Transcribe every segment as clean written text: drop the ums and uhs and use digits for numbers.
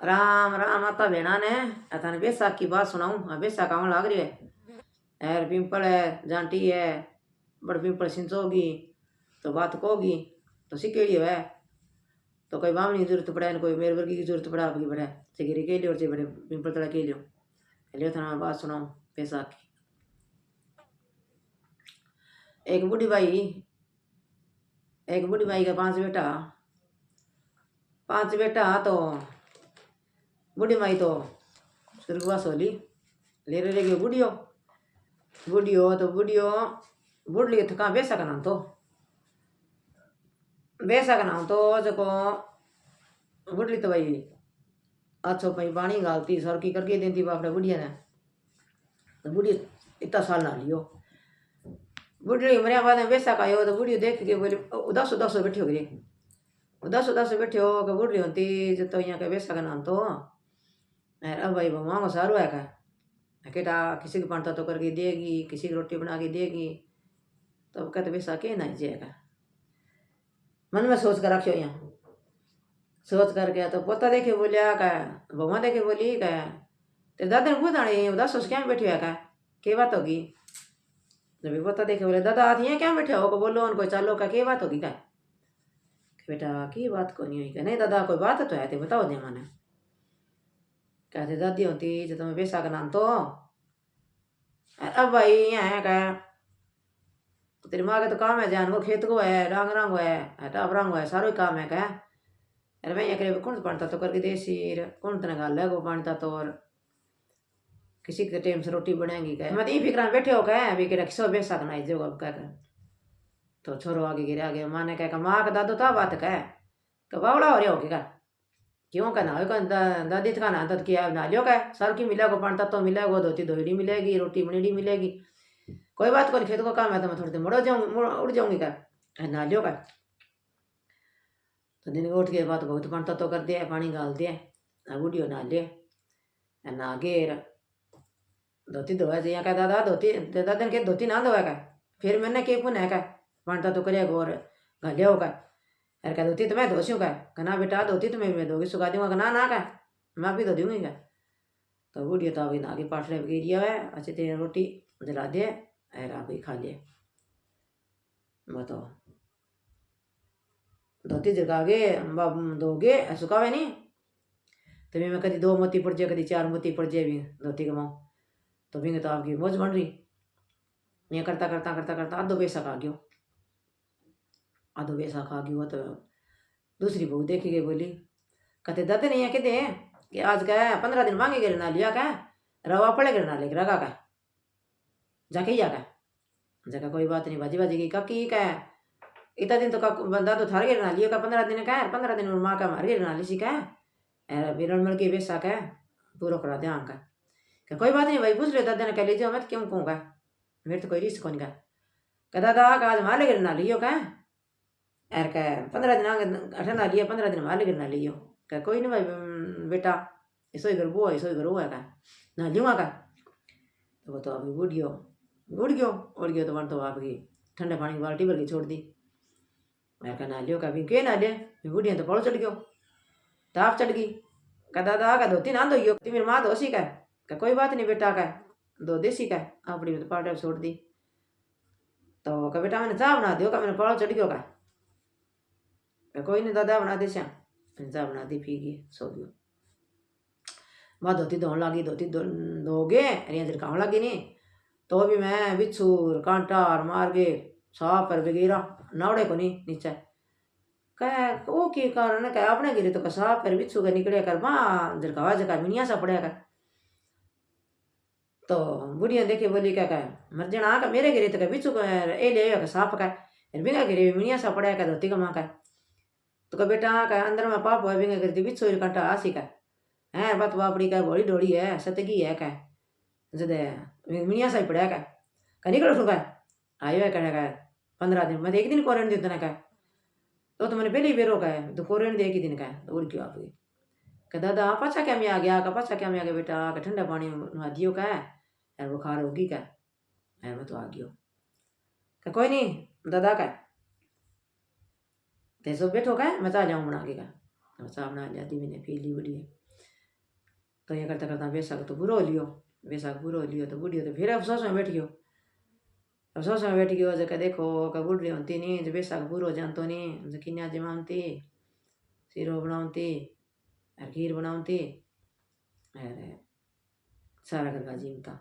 राम राम आता भेणा ने अथाने बैसाख की बात सुनाऊं। बैसाख आवन लाग रही है और पिंपल है जांटी है बड़ पिंपल सिंचोगी तो बात कोगी तो सिकेड़ी है तो कोई बामनी की जरूरत पड़े कोई मेरे वर्गी की जरूरत पड़ा आपकी बड़े सिकेड़ी के लियो बड़े पिंपल तड़ा के लियो थाना बात सुनाऊं। बैसाख की एक बूढ़ी बाई का पांच बेटा तो बूढ़ी माई तो स्वर्गवास होली ले रहे गए बुढ़ियो तो बुढ़ली थका बैसाख नाम तो जको बुढ़ली तो भाई अच्छो भाई पानी गालती सरकी करके देती बापड़े बुढ़िया ने तो बुढ़ी इतना साल ना लियो बुढ़ी मरिया बाद में बैसाख आयो तो बुढ़ी देख के बोले उदास बैठे हो गए उदास बैठे हो कि बुढ़ी होती जो तो यहाँ के बैसाख नाम तो अब भाई मांगो सारू है का केटा किसी को पानी तो करके देगी किसी की रोटी बना के देगी तो कहते बैसाख के नहीं जाएगा मन में सोच कर रखियो यहाँ सोच करके तो पोता देखे बोलिया का बउआ देखे बोली का तेरे दादा ने पूछाने उदास सोच क्या बैठे का के बात होगी जब पोता देखे बोले दादा आज यहाँ क्या बैठे हो को बोलो उनको चालो का के बात होगी का बेटा की बात को नहीं हुई का नहीं दादा कोई बात तो है ते बताओ दे मैंने कहते दादी होती जो तुम्हें बैसाख नाम तो अब भाई यहाँ है का तेरी माँ का तो काम है जान वो खेत को है रंग है टाप रंग है सारो काम है का अरे मैं करे कौन पढ़ता तो करके देसी कौन तना गाल है वो पढ़ता तो और किसी के टाइम से रोटी बनाएंगी क्या मैं तो फिक्र में बैठे हो क्या अभी कि सो बैसाख ना जो अब क्या तो छोरो आगे गिरे आगे माँ ने कहा माँ का दादो था बात कह तो बावड़ा हो रहा हो क्या क्यों का ना हो दादी का ना तो किया ना लियो का सर की मिलेगा पढ़ता तो मिलेगा धोती धोड़ी मिलेगी रोटी बनेड़ी मिलेगी कोई बात कोई खेत को काम है तो मैं थोड़ी देर उड़ जाऊंगी क्या ना लियो का तो दिन उठ के बाद बहुत पढ़ता तो कर दिया पानी गाल दिया बूढ़ियो ना ले ना घेर धोती धोया यहाँ का दादा दादा ने धोती ना धोया का फिर मैंने के पुन है का पढ़ता तो करिएगा और घलिया होगा अरे क्या धोती तो मैं धोसी का ना बेटा धोती तो मैं धोगी सुखा दूंगा ना का मैं भी धो दूंगी क्या तो बूढ़िया तो अभी आगे पाटले गिरिया है अच्छी तेरी रोटी जला दे अरे आप ही खा लिए बताओ धोती जगागे धोगे सुखावे नहीं तो मैं कभी 2 मोती पड़ जाए कभी 4 मोती पड़ जाए भी धोती कमाओ तो भी तो आपकी मौज बन रही ये करता करता करता करता आधो बैसाख आ गयो तो दूसरी बहू देखी गई बोली कहते दादे नहीं है कहते कि आज का 15 दिन मांगे गिर ना लिया का रवा पड़े गिर ना लेकर रगा का जाके जाका जगह कोई बात नहीं बाजी की काकी का इतना दिन तो का बंदा तो थार गिर ना लिया का 15 दिन का 15 दिन माँ का मार गिर ना ली का बिरण मल के बैसाख है पूरा करा दे का कोई बात नहीं भाई पूछ लो दादा ने कह लीजिए मैं क्यों कहूँगा मेरे तो कोई रिस्क कौन का दादा का आज मार गिर ना लियो का यार क्या 15 दिन आगे अठा ना लिया 15 दिन मार गिर ना लियो क्या कोई नहीं भाई बेटा ऐसो ही घर वो ऐसो ही घर वो है का ना लूँगा का तो वो तो अभी उड़ गयो तो वन तो आपकी ठंडे पानी की बाल्टी भर के छोड़ दी मैं क्या ना लियो का भी के ना ले बूढ़िया तो पड़ो चढ़ गयो ताप चढ़ गई का दादा का धोती ना धोइयो मेरी माँ धोसी का कोई बात नहीं बेटा का दो देसी का अपनी तो पाटे छोड़ दी तो का बेटा मैंने चाह बना दियो का मैंने पड़ो चढ़ गयो का कोई नहीं दादा बना दे श्याम चाह बना दी पी गई सो गयो वह धोती धोन लगी धोती धोगे अरे झड़कावन लगी नहीं तो भी मैं बिच्छूर कांटा और मार के साफ पर गिरा नावड़े को नहीं नीचे कह वो की कारण कह अपने गिरे तो साफ पर बिच्छू का निकले कर वहाँ झड़कावा झका मिनिया सा पड़ेगा तो बुढ़िया देखे बोली क्या कह मर जाना का मेरे गिरे तो कह बिच्छू का ए ले साफ का बिंगा गिरे मिनिया सा पड़ेगा धोती का माँ का तो कह बेटा का अंदर में पाप हुआ बिंगा गिरती बिच्छू कांटा आसी का है बात बापड़ी का बड़ी डोड़ी है सतगी है का जदे मिनिया सा ही पड़ा का निकल उठूंगा आयो है कहने का 15 दिन मैं 1 दिन कोरेन देता का तो मैंने पहले ही बेरो का है तो कोरेन दे 1 दिन का तो और क्यों आप कह दादा पाछा क्या में आ गया का पाछा क्या में आ गया बेटा का ठंडा पानी नहा दियो का यार बुखार होगी का है मैं तो आ गयो का कोई नहीं दादा का ते सो बैठो का मैं चाह जाऊँ बना के का चाह बना जाती मैंने पी ली बढ़िया तो ये करता करता बेसाख तो पूरो लियो। बेसाख पूरो लियो तो बुढ़ियो तो फिर अफसोस में बैठ गयो। अफसोस में बैठ गयो जब देखो का बुढ़ी होती नहीं जो बेसाख पूरो जानतो नहीं जो किन्या जमानती सीरो बनावती और खीर बनावती अरे सारा घर का जीवता।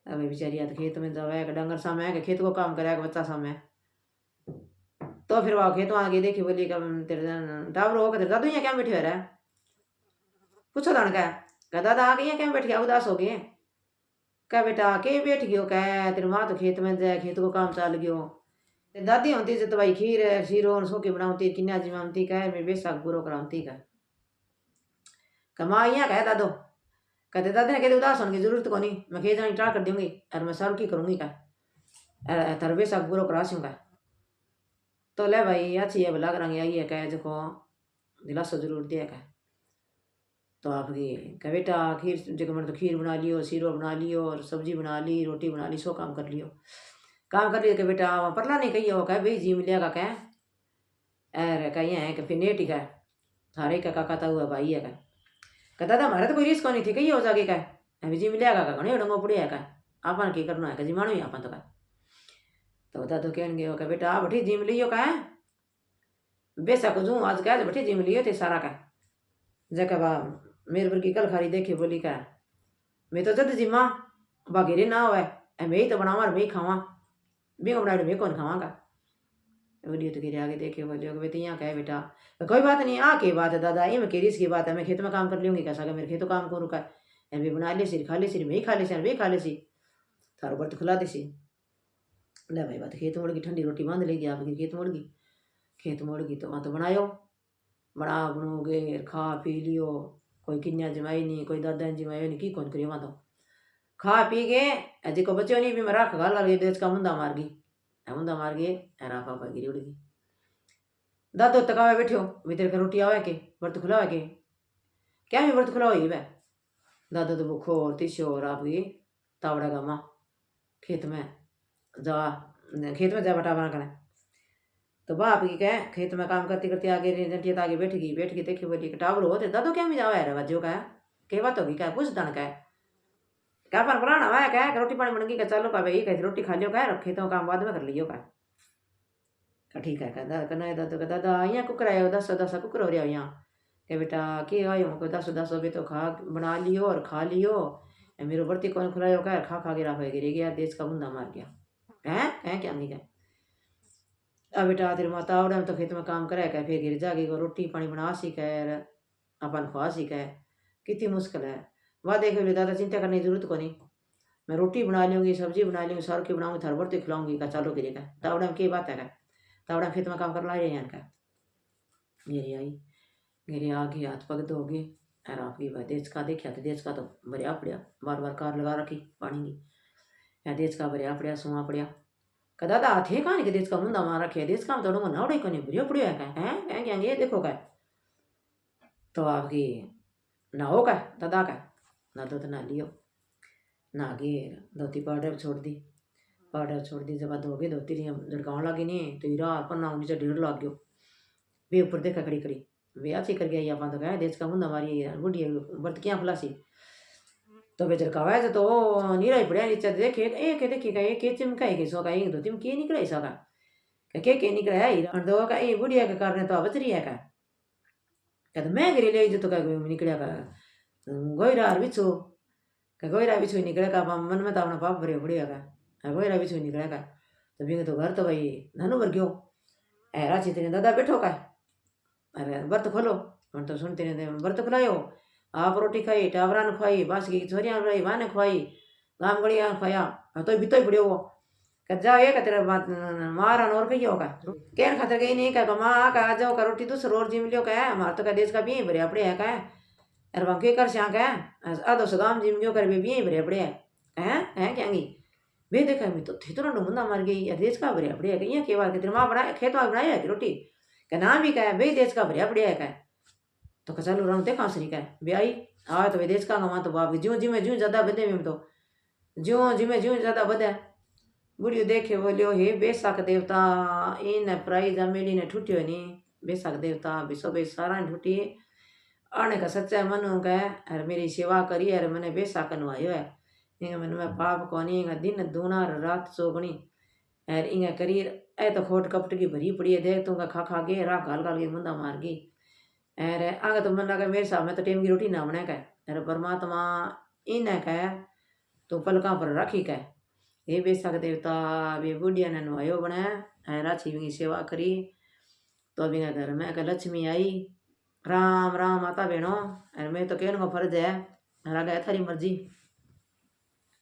अब बेचारी तो खेत में जावे डंगर सामे के खेत को काम करे बच्चा सामे तो फिर वह खेतों आगे देखी बोली कब तेरे टावर हो तेरे दादू यहाँ क्या बैठे हो रहा है पूछो दान का दादा आ गई क्या बैठ गया उदास हो गए क्या बेटा के बैठ गयो कह तेरी माँ तो खेत में जाए खेत को काम चल गयो दादी होती जो तो भाई खीर सीरो सोकी बनाती किन्या जमाती कह मैं बेसाख पूरो कराती कह माँ यहाँ कह दादो कहते दादी ने कहते उदास होने की जरूरत को नहीं मैं खेत जाने ट्रा कर दूंगी और मैं सारू की करूंगी का तेरा बेसाख पूरो करा सूंगा तो ले भाई अच्छी है भला करांगे आई है कह जो दिलासा जरूर दिया कह तो आपकी कह बेटा खीर जो मैंने तो खीर बना लियो सीरो बना लियो और सब्जी बना ली रोटी बना ली सो काम कर लियो कि बेटा परला नहीं कही हो कह भाई जी मिलेगा कह अरे कहीं है कि फिर नेट ही कह थारे का काका था हुआ भाई है कह दादा हमारा तो कोई रिस्क नहीं थी कही हो जाके कह अभी जी मिलेगा का घने डंगो पड़े है कह आपन की करना है जी मानो ही आपन तो कह तो दादू कहन गए कह बेटा बठी जिम लियो कह बेसाख जू आज कह बठी जिम लियो थे सारा कह जगह बा मेरे वर्गी कल खारी देखी बोली कह मैं तो जद जिमा बागेरे ना हो मैं ही तो बनावा मैं ही खावा बिंग बनाए मैं कौन खावागा बोलियो तो गिरे आगे देखे बोलियो कि बेटा यहाँ कहे बेटा तो कोई बात नहीं आ के बात है दादा ये मैं केरीस की बात है मैं खेत में काम कर लूँगी कैसा मेरे खेतों काम करूँ का मैं बना ले सिर खा ले सिर मैं ही खा ले सिर भी खा ले सी थारो बर्त खुला दे सी ले भाई बात खेत मोड़ की ठंडी रोटी बांध लेगी आपकी खेत मोड़ की तो वहाँ तो बनायो बना बनोगे खा पी लियो कोई किन्या जमाई नहीं कोई दादा जमायो नहीं की कौन करियो वहाँ तो खा पी के जी को बच्चों नहीं भी मैं रख गाल गई देश का मुंदा मार गई राफा पर गिरी उड़ गई दादो तकावे बैठो भी तेरे का रोटी आवे के बर्त खुला के क्या भी बर्त खुला हुई वह दादो तो भूखो और तीसो और आप गई तावड़ा गामा खेत में जा बटा बना कर तो बाप की कह खेत में काम करती करती आगे जंटिया आगे बैठ गई देखी बोली टावर हो तो दादो क्या भी जावा है बज्जो का के बात होगी क्या पूछ दन क्या पर पुराना हुआ क्या रोटी पानी बन गई चलो का भाई कह रोटी खा लियो क्या खेतों काम बाद में कर लियो का ठीक है कहना दादो का दादा यहाँ कुकर आयो 10 कुकर हो रहा यहाँ के बेटा के आयो को 10 भी तो खा बना लियो और खा लियो मेरे बर्ती कौन खुलायो क्या खा के राफा गिर गया देश का बुंदा मार गया है क्या नहीं क्या अब बेटा तेरी माता आवड़े तो खेत में काम करे क्या फिर गिर जागी को रोटी पानी बना सीखे अपन खुआ सीखे कितनी मुश्किल है वह देखे बोले दादा चिंता करने की जरूरत को नहीं मैं रोटी बना लूँगी सब्जी बना लूँगी सारू की बनाऊँगी थार बर्ती खिलाऊंगी का चालू गिरेगा तावड़े में की बात है तावड़ा खेत में काम कर ला रहे हैं का गिरी आई गिरी आ गई हाथ पग धोगे और आपकी भाई देश का देखा तो देश का तो भरिया पड़िया बार कार लगा रखी पानी की या देश का भरिया पड़िया सुहा पड़िया का दादा हाथे कहाँ नहीं देश का मुंदा मार रखे देश का तो नावड़े को नहीं भरिया पड़िया है क्या ये देखो का तो आपकी ना हो का दादा का ना तो ना लियो ना गे धोती पाउडर छोड़ दी जब धोगे धोती रही झड़काव लगी नहीं तो हीरा पन्ना नीचे ढेर लग गयो वे ऊपर देखा खड़ी वे अच्छी कर गया अपन तो कहे देश का मुंदा मारी बुढ़ी बर्त क्या खुलासी तो वे झड़कावा है तो नीरा ही पड़िया नीचे देखे एक चिमका के सो का एक दो तिम के निकले सो का के निकले है हीरा दो का ये बुढ़िया के कारण तो बच रही है का तो मैं गिरी ले जो तो का निकलिया का गोईरा बिछो गोईरा बिछो निकले का मन में तो अपना पाप भरे बुढ़िया का गोईरा बिछो निकले का तो बिंग तो घर तो भाई नानू भर गयो ऐरा चितने दादा बैठो का अरे बर्त खोलो हम तो सुनते नहीं बर्त खुलायो आप रोटी खाई टावरा ने खुआई बास की छोरियां रही वहाँ ने खुआई गाम गड़िया खाया तो बीतो ही पड़ियो वो कह जाओ ये तेरा मारा और कही होगा कैन खातर गई नहीं कह माँ का आ जाओ का रोटी दूसरो और जिम लियो कह हमारा तो कह देश का भी भरिया पड़े है कह अरे वहाँ के कर श्या कह आधो सौ गाम जिम लियो कर भी भरिया पड़े है क्या वे देखा मैं तो थे तो मुंदा मर गई देश का भरिया पड़िया कहीं के बात तेरे माँ बनाया खेत में बनाया है रोटी क्या नाम भी कह भाई देश का भरिया पड़िया है तो चलो रंग देखा सही कह ब्याई आ तो देश का गवा तो बाप ज्यों जिमें ज्यों ज्यादा बदे में तो ज्यों जिमें ज्यों ज्यादा बदे बुढ़ियो देखे बोलियो हे बेसाख देवता इन प्राइज मेली ने ठुटियो नहीं बेसाख देवता विश्व बे सारा ने ठुटी आने का सच्चा मन हो गए अरे मेरी सेवा करी अरे मैंने बेसा कनवायो है इंगे मन में पाप कोनी इंगा दिन दूना और रात चौगनी अरे इंगे करी ए तो खोट कपट की भरी पड़ी है देख तूंगा खा खा के राख घाल घाल के मुंदा मार गई अरे आगे तो मन लगा मेरे सामने तो टेम की रोटी ना बने कह अरे परमात्मा इन्हें कह तो पलका पर रखी कह हे बेशक देवता वे बुढ़िया ने नवायो बने राछी की सेवा करी तो अभी घर में कह लक्ष्मी आई राम राम माता बहनों अरे मैं तो कहने को फर्ज है गया थारी मर्जी।